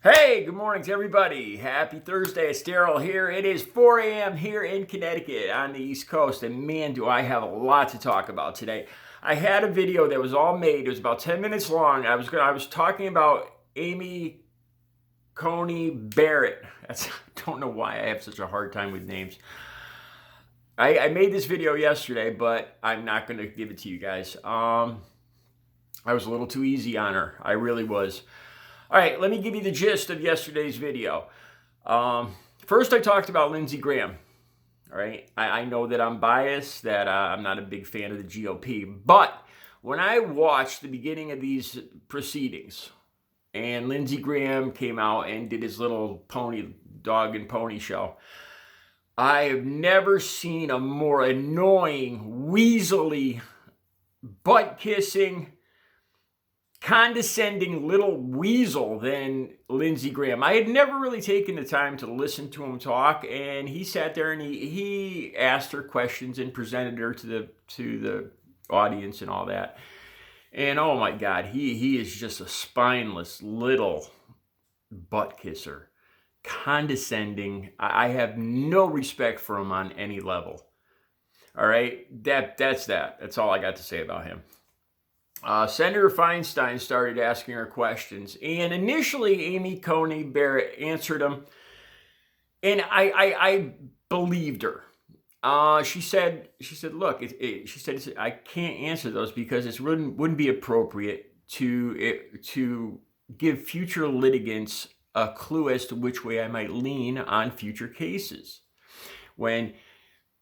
Hey, good morning to everybody. Happy Thursday. It's Daryl here. It is 4 a.m. here in Connecticut on the East Coast, and man, do I have a lot to talk about today. I had a video that was all made. It was about 10 minutes long. I was talking about Amy Coney Barrett. I don't know why I have such a hard time with names. I made this video yesterday, but I'm not going to give it to you guys. I was a little too easy on her. I really was. All right, let me give you the gist of yesterday's video. First, I talked about Lindsey Graham. All right, I know that I'm biased, that I'm not a big fan of the GOP, but when I watched the beginning of these proceedings, and Lindsey Graham came out and did his little dog and pony show, I have never seen a more annoying, weaselly, butt-kissing, condescending little weasel than Lindsey Graham. I had never really taken the time to listen to him talk, and he sat there and he asked her questions and presented her to the audience and all that. And oh my God, he is just a spineless little butt kisser, condescending. I have no respect for him on any level. All right, that's that. That's all I got to say about him. Senator Feinstein started asking her questions, and initially Amy Coney Barrett answered them, and I believed her. She said, look, she said, I can't answer those because it wouldn't be appropriate to give future litigants a clue as to which way I might lean on future cases. When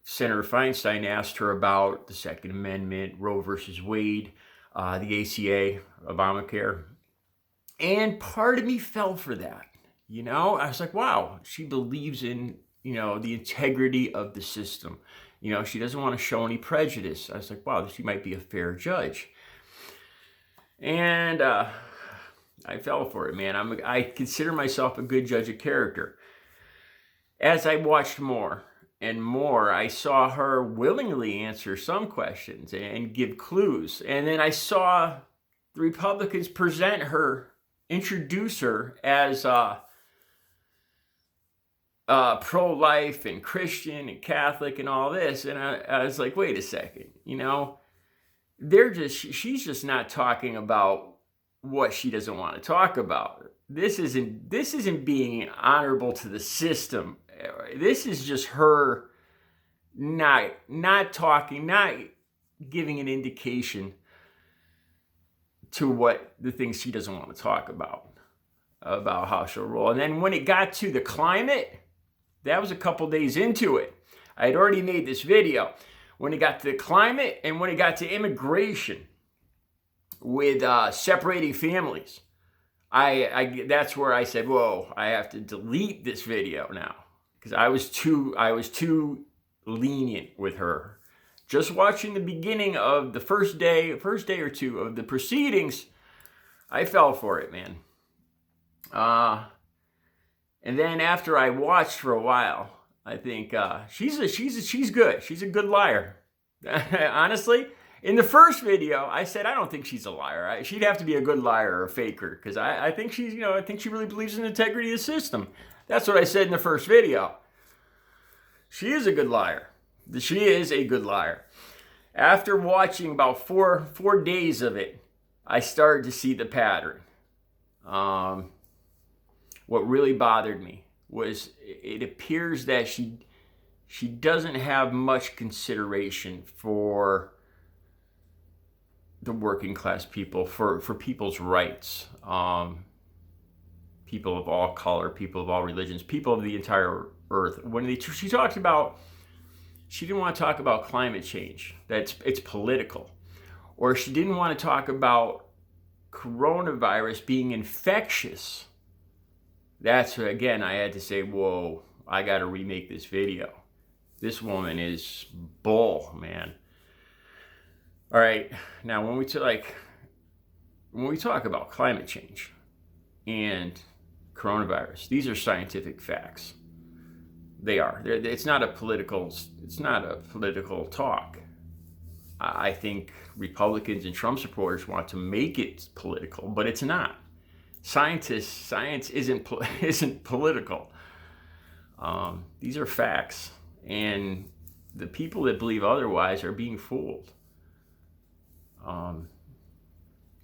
Senator Feinstein asked her about the Second Amendment, Roe versus Wade, the ACA, Obamacare. And part of me fell for that. You know, I was like, wow, she believes in, the integrity of the system. She doesn't want to show any prejudice. I was like, wow, she might be a fair judge. And I fell for it, man. I consider myself a good judge of character. As I watched more and more, I saw her willingly answer some questions and give clues. And then I saw the Republicans introduce her as pro-life and Christian and Catholic and all this. And I was like, wait a second, she's just not talking about what she doesn't want to talk about. This isn't being honorable to the system. This is just her not talking, not giving an indication to what the things she doesn't want to talk about how she'll roll. And then when it got to the climate, that was a couple days into it. I had already made this video. When it got to the climate and when it got to immigration with separating families, that's where I said, whoa, I have to delete this video now. Because I was too lenient with her. Just watching the beginning of the first day or two of the proceedings, I fell for it, man. And then after I watched for a while, I think she's good. She's a good liar. Honestly, in the first video, I said I don't think she's a liar. She'd have to be a good liar or a faker, because I think she's I think she really believes in the integrity of the system. That's what I said in the first video. She is a good liar. She is a good liar. After watching about four days of it, I started to see the pattern. What really bothered me was it appears that she doesn't have much consideration for the working class people, for people's rights. People of all color, people of all religions, people of the entire earth. She talked about, she didn't want to talk about climate change, that it's political. Or she didn't want to talk about coronavirus being infectious. That's when, again, I had to say, whoa, I got to remake this video. This woman is bull, man. All right, now when we talk about climate change and coronavirus, these are scientific facts. They are. It's not a political talk. I think Republicans and Trump supporters want to make it political, but it's not. Science isn't political. These are facts, and the people that believe otherwise are being fooled.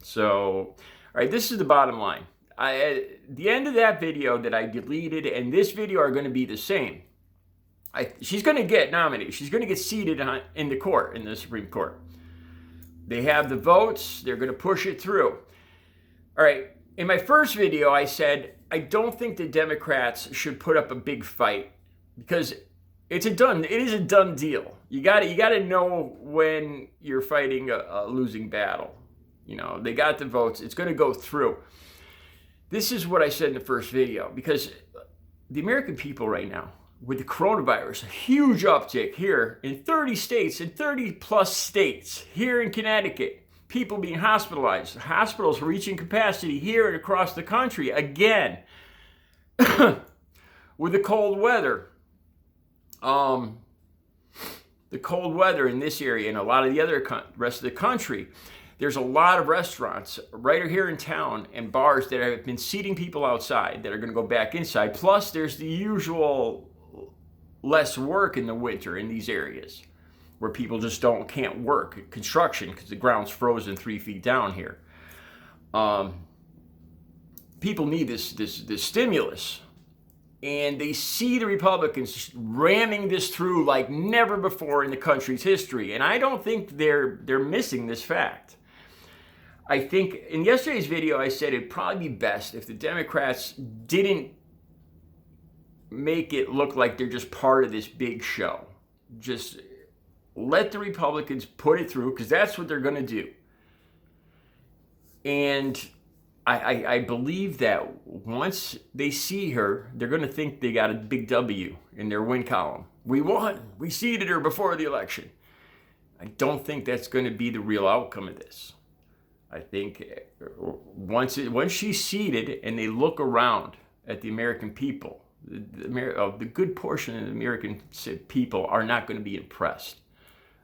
So, all right, this is the bottom line. At the end of that video that I deleted and this video are going to be the same. She's going to get nominated. She's going to get seated in the court, in the Supreme Court. They have the votes. They're going to push it through. All right. In my first video, I said, I don't think the Democrats should put up a big fight because it is a done deal. You got to know when you're fighting a losing battle. You know, they got the votes. It's going to go through. This is what I said in the first video, because the American people right now, with the coronavirus, a huge uptick here in 30 states, in 30 plus states, here in Connecticut, people being hospitalized, hospitals reaching capacity here and across the country again, with the cold weather. The cold weather in this area and a lot of the other rest of the country, there's a lot of restaurants right here in town and bars that have been seating people outside that are going to go back inside. Plus, there's the usual less work in the winter in these areas where people just can't work. Construction, because the ground's frozen 3 feet down here. People need this stimulus. And they see the Republicans ramming this through like never before in the country's history. And I don't think they're missing this fact. I think in yesterday's video, I said it'd probably be best if the Democrats didn't make it look like they're just part of this big show. Just let the Republicans put it through, because that's what they're going to do. And I believe that once they see her, they're going to think they got a big W in their win column. We won. We seated her before the election. I don't think that's going to be the real outcome of this. I think once she's seated and they look around at the American people, the good portion of the American people are not going to be impressed.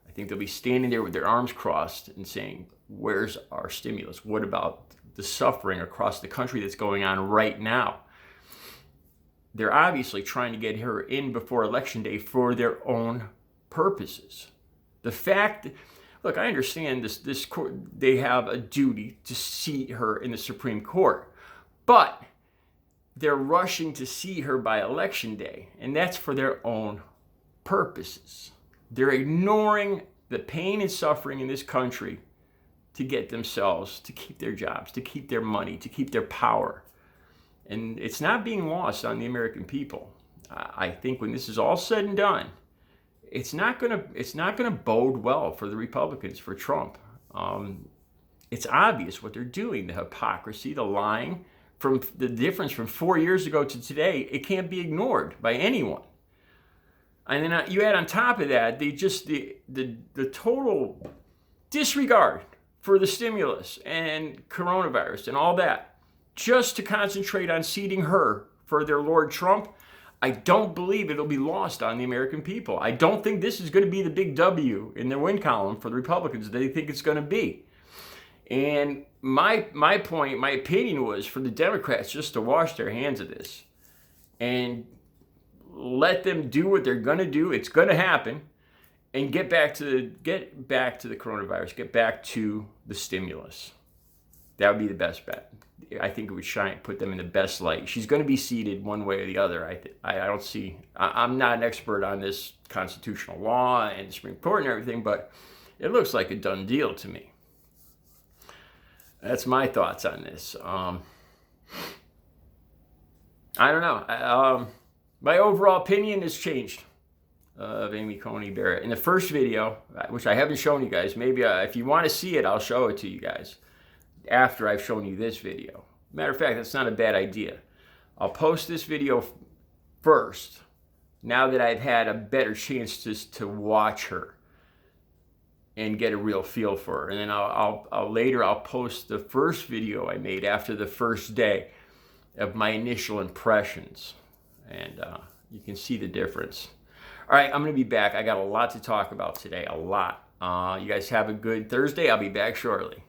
I think they'll be standing there with their arms crossed and saying, where's our stimulus? What about the suffering across the country that's going on right now? They're obviously trying to get her in before Election Day for their own purposes. The fact, look, I understand this court, they have a duty to seat her in the Supreme Court, but they're rushing to see her by Election Day, and that's for their own purposes. They're ignoring the pain and suffering in this country to get themselves, to keep their jobs, to keep their money, to keep their power. And it's not being lost on the American people. I think when this is all said and done, it's not gonna bode well for the Republicans, for Trump. It's obvious what they're doing, the hypocrisy, the lying, from the difference from 4 years ago to today. It can't be ignored by anyone. And then you add on top of that the total disregard for the stimulus and coronavirus and all that, just to concentrate on seating her for their Lord Trump. I don't believe it'll be lost on the American people. I don't think this is going to be the big W in their win column for the Republicans they think it's going to be. And my opinion was for the Democrats just to wash their hands of this and let them do what they're going to do. It's going to happen. And get back to the coronavirus, get back to the stimulus. That would be the best bet. I think it would put them in the best light. She's going to be seated one way or the other. I don't see. I'm not an expert on this constitutional law and the Supreme Court and everything, but it looks like a done deal to me. That's my thoughts on this. I don't know. My overall opinion has changed of Amy Coney Barrett. In the first video, which I haven't shown you guys, maybe if you want to see it, I'll show it to you guys after I've shown you this video. Matter of fact, that's not a bad idea. I'll post this video first, now that I've had a better chance to watch her and get a real feel for her. And then I'll post the first video I made after the first day of my initial impressions. And you can see the difference. All right, I'm going to be back. I got a lot to talk about today, a lot. You guys have a good Thursday. I'll be back shortly.